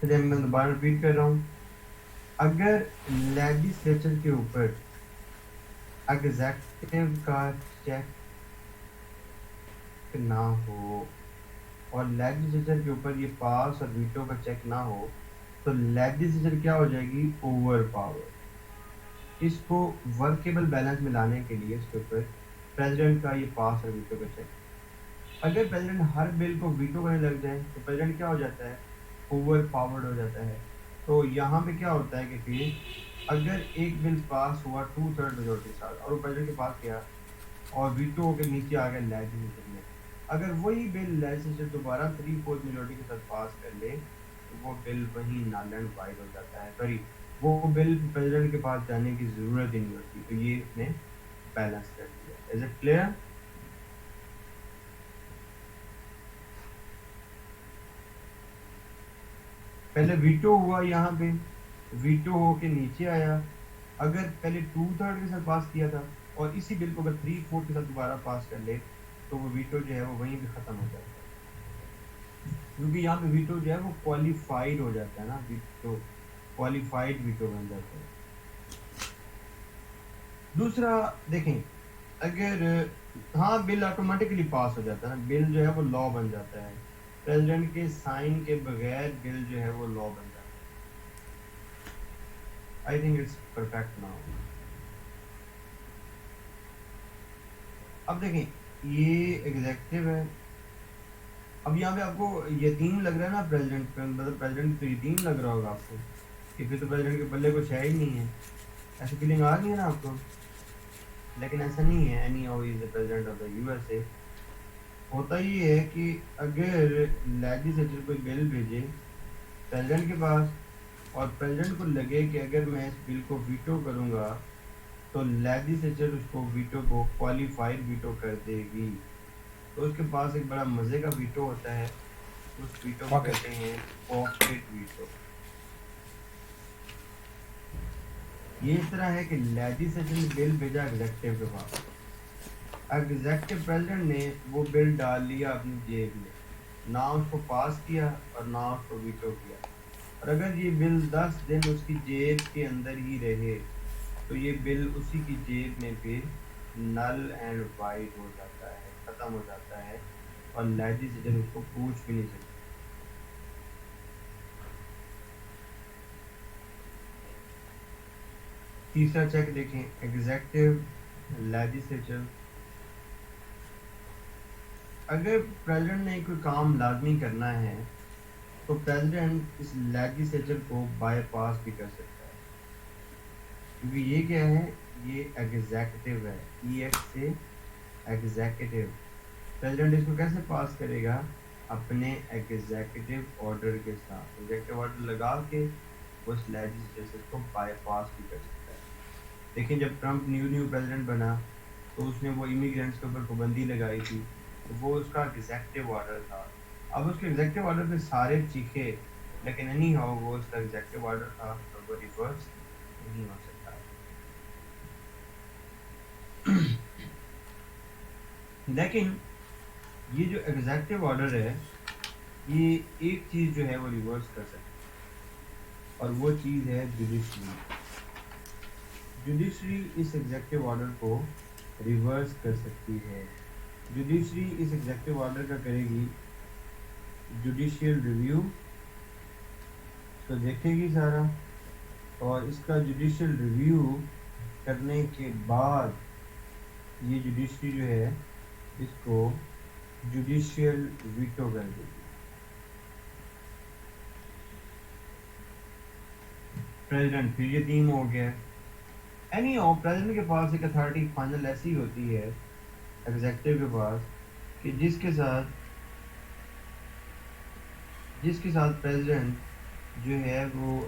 چلیے میں دوبارہ ریپیٹ کر رہا ہوں. اگر لیجسلیچر کے اوپر ایگزیکٹو کا چیک نہ ہو اور لیجسلیچر کے اوپر یہ پاس اور ویٹو کا چیک نہ ہو تو لیجسلیچر کیا ہو جائے گی؟ Over power. اس کو ورکیبل بیلنس میں لانے کے لیے اس کے اوپر پریزیڈنٹ کا یہ پاس اور ویٹو کا چیک. اگر پریزیڈنٹ ہر بل کو ویٹو کرنے لگ جائے تو پریزیڈنٹ کیا ہو جاتا ہے؟ اوور پاورڈ ہو جاتا ہے. تو یہاں پہ کیا ہوتا ہے کہ پھر اگر ایک بل پاس ہوا 2/3 میجورٹی کے ساتھ اور وہ پریزیڈنٹ کے پاس گیا اور ویٹو ہو کے نیچے آ گیا لیجسلیچر میں، اگر وہی بل لیجسلیچر دوبارہ 3/4 میجورٹی کے ساتھ پاس کر لے تو وہ بل وہیں نل اینڈ وائڈ ہو جاتا ہے. سوری، وہ بل پریزیڈنٹ کے پاس جانے کی ضرورت ہی نہیں ہوتی. تو یہ اس نے بیلنس کر دیا. Is it clear? پہلے ویٹو ہوا یہاں پہ، ویٹو ہو کے نیچے آیا. اگر پہلے 2/3 کے ساتھ پاس کیا تھا اور اسی بل کو اگر 3/4 کے ساتھ دوبارہ پاس کر لے تو وہ ویٹو جو ہے وہ وہیں پہ ختم ہو جاتا ہے. کیونکہ یہاں پہ ویٹو جو ہے وہ کوالیفائڈ ہو جاتا ہے نا، ویٹو کوالیفائڈ ویٹو بن جاتا ہے. دوسرا دیکھیں، اگر ہاں بل آٹومیٹکلی پاس ہو جاتا ہے نا، بل جو ہے وہ لا بن جاتا ہے. پریزیڈنٹ کے سائن کے بغیر بل جو ہے وہ لا بن جاتا ہے. I think it's perfect now. اب دیکھیں یہ ایگزیکٹو ہے. اب یہاں پہ آپ کو یتیم لگ رہا ہے نا پریزیڈنٹ پہ، مطلب پریزیڈنٹ تو یتیم لگ رہا ہوگا آپ کو کہ پھر تو پریزیڈنٹ کے بلے کچھ ہے ہی نہیں ہے. ایسی فیلنگ آ رہی ہے نا آپ کو؟ لیکن ایسا نہیں ہے. Any how is the president of the U S A. ہوتا یہ ہے کہ اگر لیجسلیچر کوئی بل بھیجے پریزیڈنٹ کے پاس اور پریزیڈنٹ کو لگے کہ اگر میں اس بل کو ویٹو کروں گا تو لیجسلیچر اس کو ویٹو کو کوالیفائڈ ویٹو کر دے گی، تو اس کے پاس ایک بڑا مزے کا ویٹو ہوتا ہے. اس ویٹو کو پاکٹ. کہتے ہیں پاکٹ ویٹو. یہ اس طرح ہے کہ لیجسلیچر نے بل بھیجا ایگزیکٹو کے پاس، ایگزیکٹو پریزیڈنٹ نے وہ بل ڈال لیا اپنی جیب میں، نہ اس کو پاس کیا اور نہ اس کو ویٹو کیا. اور اگر یہ بل 10 دن اس کی جیب کے اندر ہی رہے تو یہ بل اسی کی جیب میں پھر نل اینڈ وائڈ ہو جاتا ہے، ختم ہو جاتا ہے، اور لیجسلیچر اس کو پوچھ بھی نہیں سکتی. تیسرا چیک دیکھیں، ایگزیکٹو لیجسلیچر. اگر پریزیڈنٹ نے کوئی کام لازمی کرنا ہے تو پریزیڈنٹ اس لیجسلیچر کو بائی پاس بھی کر سکتا ہے. کیونکہ یہ کیا ہے؟ یہ ایگزیکٹو ہے، ای ایکس سے ایگزیکٹو. پریزیڈنٹ اس کو کیسے پاس کرے گا؟ اپنے ایگزیکٹو آرڈر کے ساتھ. ایگزیکٹو آرڈر لگا کے وہ اس لیجسلیچر کو بائی پاس بھی کر سکتا ہے. دیکھیں جب ٹرمپ نیو پریزیڈنٹ بنا تو اس نے وہ امیگرینٹس کے اوپر پابندی لگائی تھی، تو وہ اس کا ایگزیکٹو آرڈر تھا. اب اس کے ایگزیکٹو آرڈر پہ سارے چیخے، لیکن اینی ہاؤ وہ اس کا ایگزیکٹو آرڈر تھا اور وہ ریورس نہیں ہو سکتا. لیکن یہ جو ایگزیکٹو آرڈر ہے یہ ایک چیز جو ہے وہ ریورس کر سکتی ہے، اور وہ چیز ہے جوڈیشری. جوڈیشری اس ایگزیکٹو آرڈر کو ریورس کر سکتی ہے. جوڈیشری اس ایگزیکٹو آرڈر کا کرے گی جوڈیشیل ریویو، اس کو دیکھے گی سارا، اور اس کا جوڈیشیل ریویو کرنے کے بعد یہ جوڈیشری جو ہے اس کو جوڈیشیل ویٹو کر دے گی. پریزیڈنٹ پھر یتیم ہو گیا. اینی ہاؤ پریزیڈنٹ کے پاس ایک اتھارٹی فائنل ایسی ہوتی ہے ایگزیکٹو کے پاس کہ جس کے ساتھ پریزیڈنٹ جو ہے وہ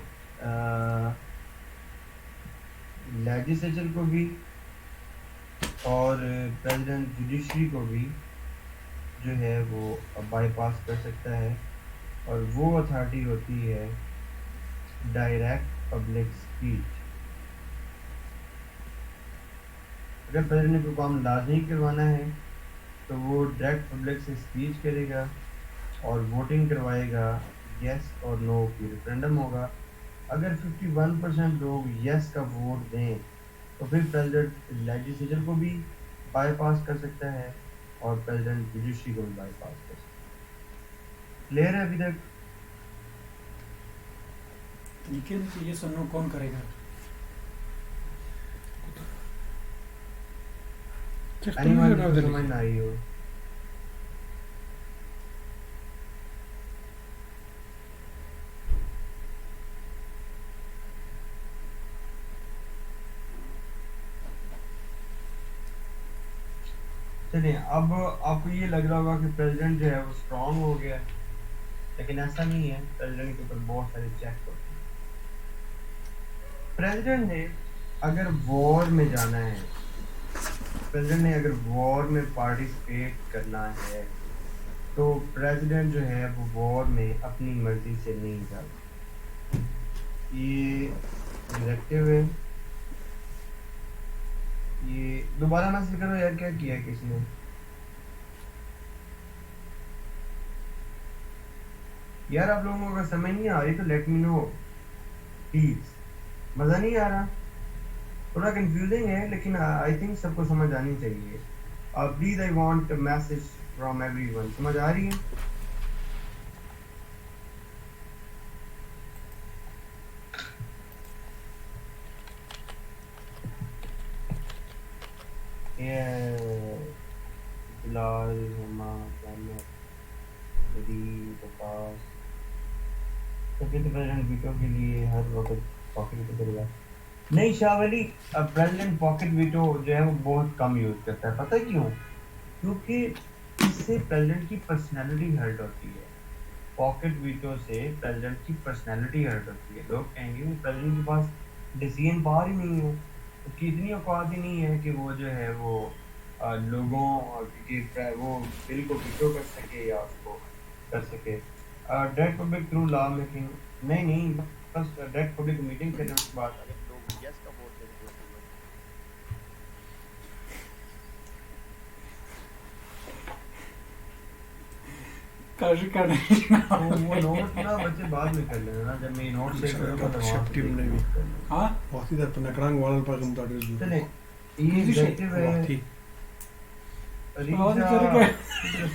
لیجسلیچر کو بھی اور پریزیڈنٹ جوڈیشری کو بھی جو ہے وہ بائی پاس کر سکتا ہے. اور وہ اتھارٹی ہوتی ہے ڈائریکٹ پبلک اسپیچ. اگر پریزیڈنٹ کو کام لازمی کروانا ہے تو وہ ڈائریکٹ پبلک سے اسپیچ کرے گا اور ووٹنگ کروائے گا یس اور نو کی ریفرینڈم ہوگا. اگر 51% لوگ یس کا ووٹ دیں تو پھر پریزیڈنٹ لیجسلیچر کو بھی بائی پاس کر سکتا ہے اور پریزیڈنٹ جوڈیشری کو بھی بائی پاس کر سکتا ہے. کلیئر ہے ابھی تک؟ لیکن یہ سنو کون کرے گا؟ اینی ون جس کو سمجھ نہ آئی ہو. چلیں اب آپ کو یہ لگ رہا ہوگا کہ پریزیڈنٹ جو ہے وہ اسٹرانگ ہو گیا ہے، لیکن ایسا نہیں ہے. پریزیڈنٹ کے اوپر بہت سارے چیک ہوتے ہیں. پریزیڈنٹ نے اگر وار میں جانا ہے، پریزیڈنٹ نے اگر وار میں پارٹیسپیٹ کرنا ہے تو پریزیڈنٹ جو ہے وہ وار میں اپنی مرضی سے نہیں جا سکتا. یہ ایگزیکٹو ہے. یہ دوبارہ مسئلہ کرو یار، کیا کیا ہے کس نے؟ یار آپ لوگوں کو اگر سمجھ نہیں آ رہی تو لیٹ می نو پلیز. مزہ نہیں آ رہا؟ تھوڑا کنفیوزنگ ہے لیکن آئی تھنک سب کو سمجھ آنی چاہیے. Please I want message from every one. سمجھ آ رہی ہے؟ بلال، ہما، وقاص تو پھر پریزیڈنٹ ویٹو کے لیے ہر وقت پاکٹ ویٹو کرے گا. نہیں Shah Wali, president pocket veto جو ہے وہ بہت کم یوز کرتا ہے. پتہ کیوں؟ کیونکہ اس سے پریزیڈنٹ کی پرسنالٹی ہرٹ ہوتی ہے. پاکٹ ویٹو سے پریزیڈنٹ کی پرسنالٹی ہرٹ ہوتی ہے. لوگ کہیں گے کہ پریزیڈنٹ کے پاس ڈیسیژن پاور ہی نہیں ہے، اس کی اتنی اوقات ہی نہیں ہے کہ وہ جو ہے وہ لوگوں وہ بل کو ویٹو کر سکے یا اس کو کر سکے. Direct public through law making نہیں، بس ڈائریکٹ پبلک میٹنگ کریں، اس کے بعد اگر لوگ یس کا ووٹ دیں تو اپروول. تو وہ نوٹ نا بچے بعد میں کر لینا نا، جب میں نوٹ سے کروں گا تو وہاں سے دیکھ کے نوٹ کر لینا. چلیں یہ ایگزیکٹو ہے.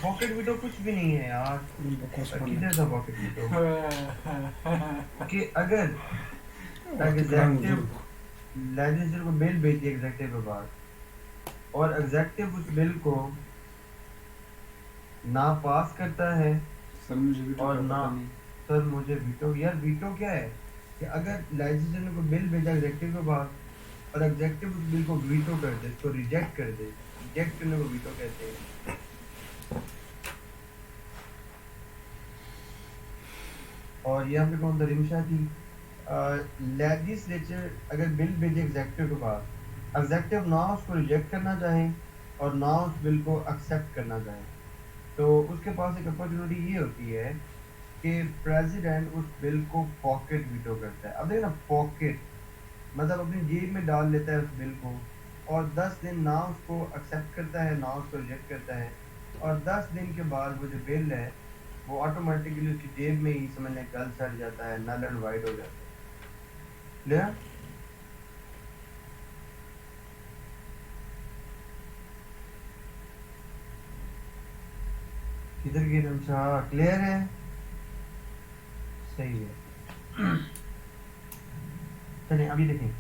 پاکٹ ویٹو کچھ بھی نہیں ہے یار. کدھر تھا پاکٹ ویٹو؟ کہ اگر ایگزیکٹو لیجسلیچر کو بل بھیجی ایگزیکٹو کے بعد اور ایگزیکٹو اس بل کو نہ پاس کرتا ہے اور نہ سر مجھے ویٹو. یار ویٹو کیا ہے کہ اگر لیجسلیچر نے کوئی بل بھیجا ایگزیکٹو کے بعد اور ایگزیکٹو اس بل کو ویٹو کر دے، اس کو ریجیکٹ کر دے، ریجیکٹ کرنے کو ویٹو کہتے ہیں. اور یہاں پہ کون تھا؟ رمشا تھی. لیجسلیچر اگر بل بھیجے ایگزیکٹو کے پاس، ایگزیکٹو نہ اس کو ریجیکٹ کرنا چاہے اور نہ اس بل کو ایکسیپٹ کرنا چاہے، تو اس کے پاس ایک اپرچونٹی یہ ہوتی ہے کہ پریزیڈنٹ اس بل کو پاکٹ ویٹو کرتا ہے. اب دیکھنا پاکٹ مطلب اپنی جیب میں ڈال لیتا ہے اس بل کو اور 10 دن نہ اس کو ایکسیپٹ کرتا ہے نہ اس کو ریجیکٹ کرتا ہے، اور 10 دن کے بعد وہ جو بل ہے وہ آٹومیٹکلی اس کی جیب میں ہی سمجھنے گل سڑ جاتا ہے، نل اینڈ وائڈ ہو جاتا ہے. کلیئر؟ کدھر کی رمشا؟ کلیئر ہے؟ صحیح ہے. چلیں ابھی دیکھیں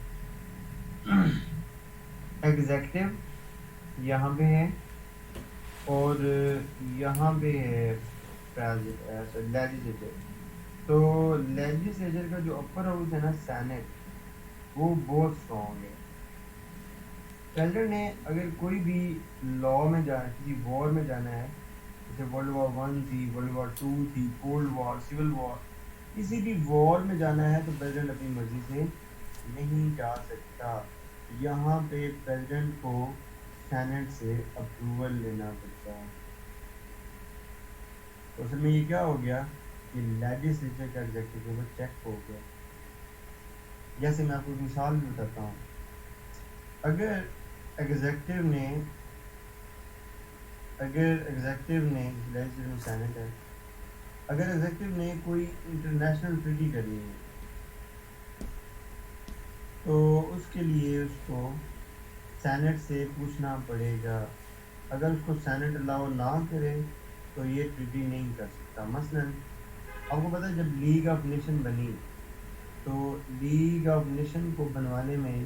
ایگزیکٹو یہاں پہ ہے اور یہاں پہ ہے لیجسلیچر. تو لیجسلیچر کا جو اپر ہاؤس ہے نا سینٹ، وہ بہت اسٹرانگ ہے. پریزیڈنٹ نے اگر کوئی بھی لا میں جانا، کسی وار میں جانا ہے، جیسے ورلڈ وار 1 تھی، ورلڈ وار 2 تھی، کولڈ وار، سول وار، کسی بھی وار میں جانا ہے تو پریزیڈنٹ اپنی مرضی سے نہیں جا سکتا. یہاں پہ پریزیڈنٹ کو سینٹ سے اپروول لینا پڑتا ہے. تو اصل میں یہ کیا ہو گیا کہ لیجسلیچر کا ایگزیکٹو کے اوپر چیک ہو گیا. جیسے میں آپ کو ایک مثال بھی بتاتا ہوں. اگر ایگزیکٹو نے لیجسلیچر میں سینٹ ہے اگر ایگزیکٹو نے کوئی انٹرنیشنل ٹریٹی کرنی ہے تو اس کے لیے اس کو سینٹ سے پوچھنا پڑے گا. اگر اس کو سینٹ الاؤ نہ کرے تو یہ ٹریٹی نہیں کر سکتا. مثلا آپ کو پتہ ہے جب لیگ آف نیشن بنی تو لیگ آف نیشن کو بنوانے میں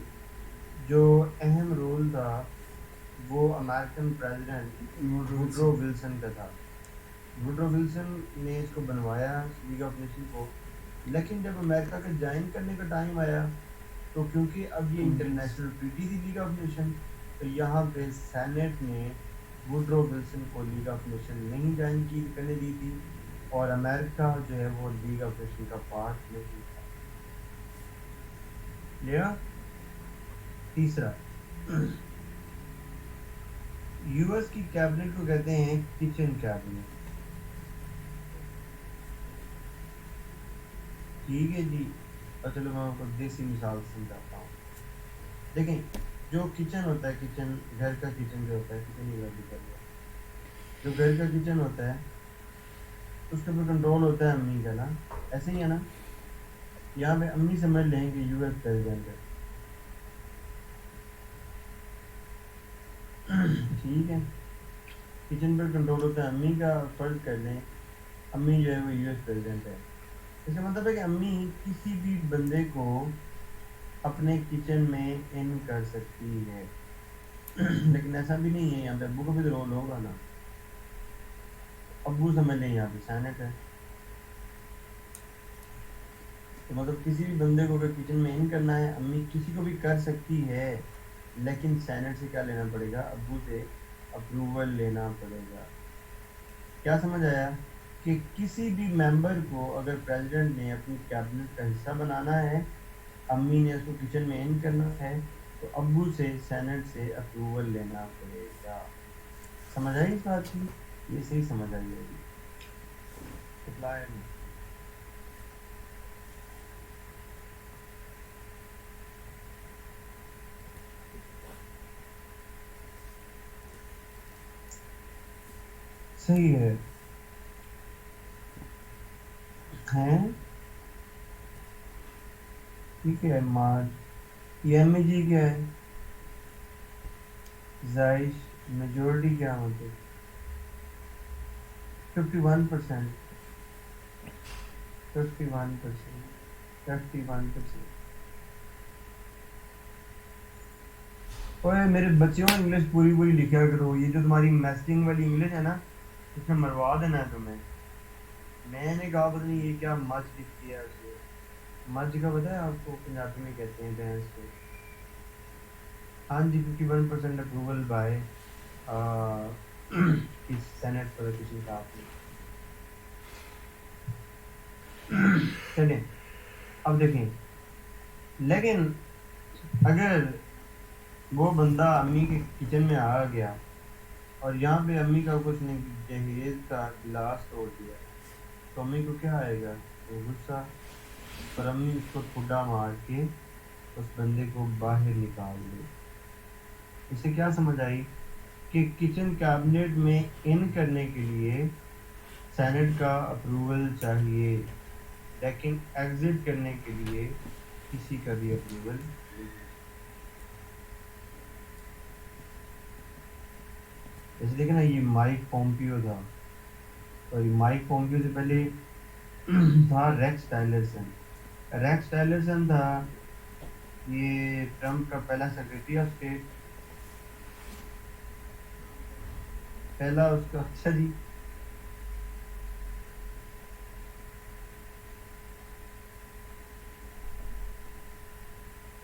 جو اہم رول تھا وہ امریکن پریزیڈنٹ ووڈرو ولسن کا تھا. ووڈرو ولسن نے اس کو بنوایا لیگ آف نیشن کو. لیکن جب امریکہ کا جوائن کرنے کا ٹائم آیا تو کیونکہ اب یہ انٹرنیشنل ٹریٹی تھی لیگ آف نیشن تو یہاں پہ سینٹ نے ووڈرو ولسن کو لیگ آف نیشن نہیں جوائن کرنے دی تھی اور امریکہ جو ہے وہ لیگ آف نیشن کا پارٹ نہیں تھا. لیا تیسرا یو ایس کی کیبنٹ کو کہتے ہیں کچن کیبنٹ. ٹھیک ہے جی. اور چلو میں آپ کو دیسی مثال سمجھاتا ہوں. دیکھیں جو کچن ہوتا ہے کچن گھر کا کچن جو ہوتا ہے کچن ہی کر لیا جو گھر کا کچن ہوتا ہے اس کے اوپر کنٹرول ہوتا ہے امی کا نا. ایسے ہی ہے نا. یہاں پہ امی سمجھ لیں کہ یو ایس پریزیڈنٹ ہے. ٹھیک ہے. کچن پر کنٹرول ہوتا ہے امی کا. فرض کر لیں امی جو ہے وہ یو ایس پریزیڈنٹ ہے. اس کا مطلب ہے کہ امی کسی بھی بندے کو اپنے کچن میں ان کر سکتی ہے. لیکن ایسا بھی نہیں ہے. یہاں پہ ابو کا بھی تو رول ہوگا نا. ابو سمجھ لیں یہاں پہ سینٹ ہے. تو مطلب کسی بھی بندے کو اگر کچن میں ان کرنا ہے امی کسی کو بھی کر سکتی ہے لیکن سینٹ سے کیا لینا پڑے گا؟ ابو سے اپروول لینا پڑے گا. کیا سمجھ آیا کہ کسی بھی ممبر کو اگر پریزیڈنٹ نے اپنی کیبنٹ کا حصہ بنانا ہے امی نے اس کو کچن میں ان کرنا ہے تو ابو سے سینٹ سے اپروول لینا پڑے گا. سمجھ آئی اس بات کی؟ یہ صحیح سمجھ آئی ہوگی. اپلائی نہیں. صحیح ہے. ہیں ٹھیک ہے. مارج یہ ایم جی کیا ہے؟ زائش میجورٹی کیا ہوتے 51%. 51%. 51%. اوے میرے بچوں انگلش پوری پوری لکھا کرو. یہ جو تمہاری میسٹنگ والی انگلش ہے نا اس میں مروا دینا ہے تمہیں. میں نے کہا پتہ نہیں یہ کیا مچ لکھ دیا اس نے. مچ کا پتہ ہے آپ کو پنجابی میں کہتے ہیں بھینس کو. ہاں جی 51% approval by Senate for the kitchen cabinet. چلیں اب دیکھیں. لیکن اگر وہ بندہ امی کے کچن میں آ گیا اور یہاں پہ امی کا کچھ نے جہیز کا گلاس توڑ دیا تو امی کو کیا آئے گا؟ وہ غصہ. اور امی اس کو ٹھڈا مار کے اس بندے کو باہر نکال دے. اس سے کیا سمجھ آئی کہ کچن کیبنٹ میں ان کرنے کے لیے سینٹ کا اپروول چاہیے لیکن ایگزٹ کرنے کے لیے کسی کا بھی اپروول نہیں. جیسے دیکھیں نا یہ مائک پومپیو تھا اور مائک پومپیو سے پہلے تھا ریکس ٹائلرسن. ریکس ٹائلرسن تھا یہ ٹرمپ کا پہلا سیکرٹری آف اسٹیٹ. پہلا اس کا اچھا جی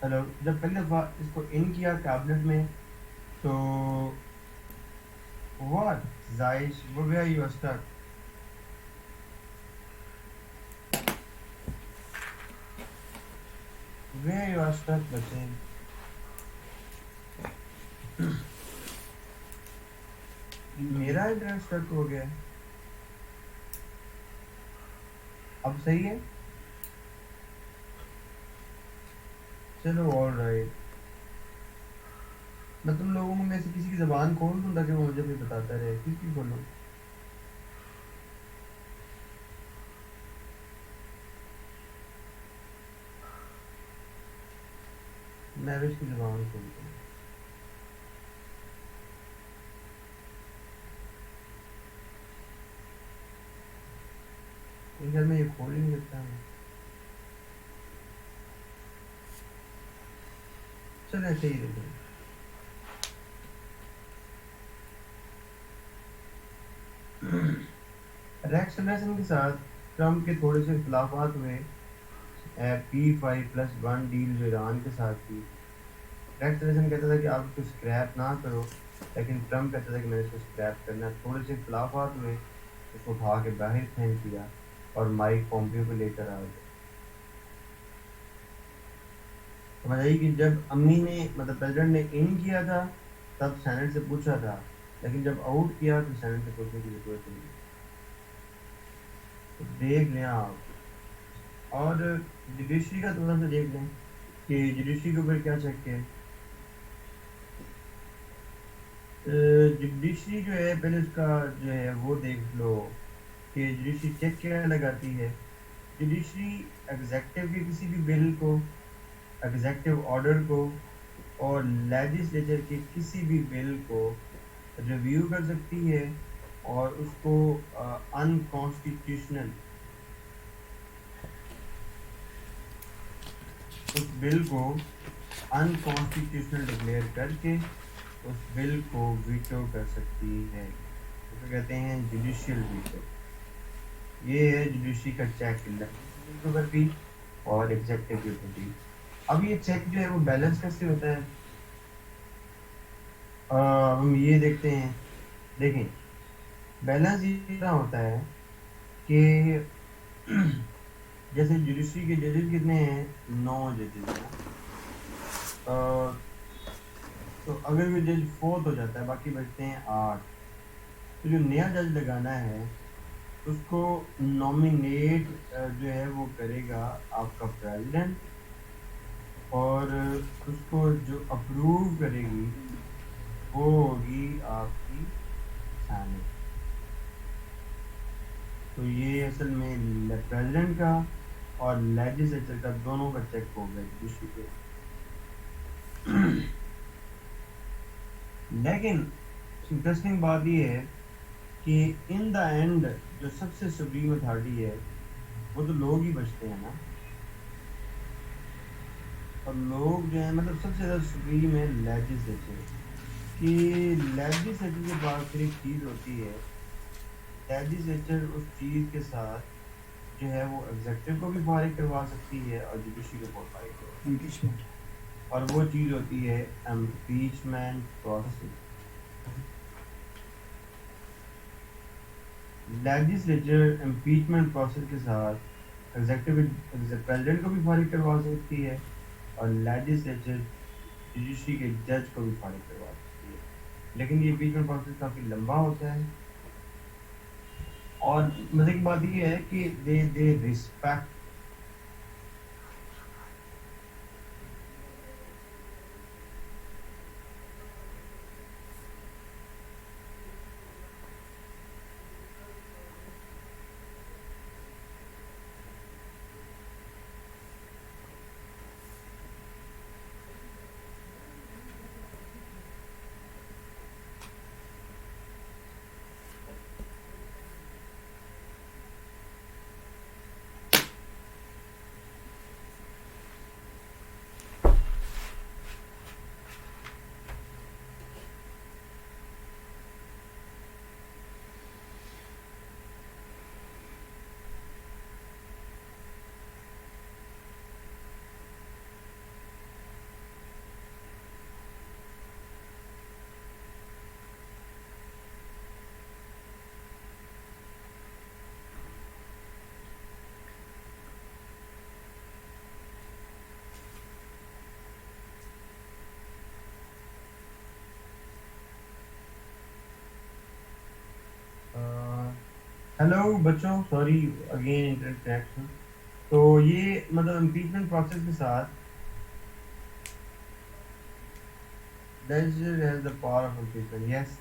ہلو جب پہلی دفعہ اس کو ان کیا کیبنٹ میں تو what زائش where you are stuck where you are stuck بچے. میرا انٹرنیٹ اسٹک ہو گیا. اب صحیح ہے. چلو آل رائٹ. میں تم لوگوں میں سے کسی کی زبان کھول دوں تاکہ وہ مجھے بھی بتاتا رہے. کس کی کھولوں؟ نیوش کی زبان کھولتے ہیں. ان گھر میں یہ کھول ہی نہیں سکتا ہے. چلے ایسے ہی دیکھیں. ریکس ٹیلرسن کے ساتھ ٹرمپ کے تھوڑے سے اختلافات ہوئے. P5+1 ڈیل جو ایران کے ساتھ تھی. ریکس ٹیلرسن کہتا تھا کہ آپ اس کو اسکریپ نہ کرو، لیکن ٹرمپ کہتا تھا کہ میں نے اس کو اسکریپ کرنا ہے. تھوڑے سے اختلافات ہوئے، اس کو اٹھا کے باہر پھینک دیا اور مائک پومپیو کو لے کر آ گئے. سمجھ آئی کہ جب امی نے مطلب پریزیڈنٹ نے ان کیا تھا تب سینٹ سے پوچھا تھا، لیکن جب آؤٹ کیا تو سینٹ سے پوچھنے کی ضرورت نہیں. تو دیکھ لیں آپ. اور جوڈیشری کا تھوڑا سا دیکھ لیں کہ جوڈیشری کے اوپر کیا چیک ہے. جوڈیشری جو ہے پہلے اس کا جو ہے وہ دیکھ لو کہ جوڈیشری چیک کیا لگاتی ہے. جوڈیشری ایگزیکٹو کے کسی بھی بل کو، ایگزیکٹو آرڈر کو اور لیجسلیچر کے کسی بھی بل کو ریویو کر سکتی ہے اور اس کو انکانسٹیٹیوشنل، اس بل کو انکانسٹیٹیوشنل ڈکلیئر کر کے اس بل کو ویٹو کر سکتی ہے. اس کو کہتے ہیں جوڈیشیل ویٹو. یہ ہے جوڈیشری کا چیک لیجسلیچر کے اوپر بھی اور ایگزیکٹو کے اوپر بھی. اب یہ چیک جو ہے وہ بیلنس کیسے ہوتا ہے؟ ہم یہ دیکھتے ہیں. دیکھیں بیلنس یہ طرح ہوتا ہے کہ جیسے جوڈیشری کے ججز کتنے ہیں؟ 9 ججز ہیں. تو اگر کوئی جج فوت ہو جاتا ہے باقی بچتے ہیں 8. تو جو نیا جج لگانا ہے اس کو نامینیٹ جو ہے وہ کرے گا آپ کا پریزیڈنٹ، اور اس کو جو اپروو کرے گی وہ ہوگی آپ کی سینٹ. تو یہ اصل میں پریزیڈنٹ کا اور لیجسلیچر کا دونوں کا چیک ہوگا جوڈیشری پہ. لیکن انٹرسٹنگ بات یہ ہے کہ ان دا اینڈ جو سب سے سپریم اتھارٹی ہے وہ تو لوگ ہی بچتے ہیں نا. اور لوگ جو ہیں مطلب سب سے زیادہ سپریم ہے لیجسلیچر. کہ لیجسلیچر کے پاس پھر ایک چیز ہوتی ہے، لیجسلیچر اس چیز کے ساتھ جو ہے وہ ایگزیکٹو کو بھی فارغ کروا سکتی ہے اور جوڈیشری کو فارغ کروا سکتی امپیچمنٹ. ہے. اور وہ چیز ہوتی ہے impeachment process. Legislature impeachment process کے ساتھ ایگزیکٹو پریزیڈنٹ کو بھی فارغ کروا سکتی ہے اور لیجسلیچر جوڈیشری کے جج کو بھی فارغ کروا سکتی ہے. لیکن یہ امپیچمنٹ پروسیس کافی لمبا ہوتا ہے. اور مزے کی بات یہ ہے کہ دے ریسپیکٹ. ہیلو بچوں، سوری اگین انٹرنیٹ کنیکشن. تو یہ مطلب امپیچمنٹ پروسیس کے ساتھ legislature has the power of impeachment. Yes,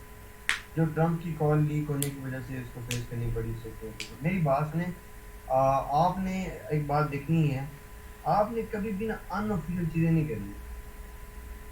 جو ٹرمپ کی کال لیک ہونے کی وجہ سے اس کو فیس کرنی پڑی سکتی. میری بات سنیں. آپ نے ایک بات دیکھنی ہے، آپ نے کبھی بھی نا ان آفیشیل چیزیں نہیں کرنی.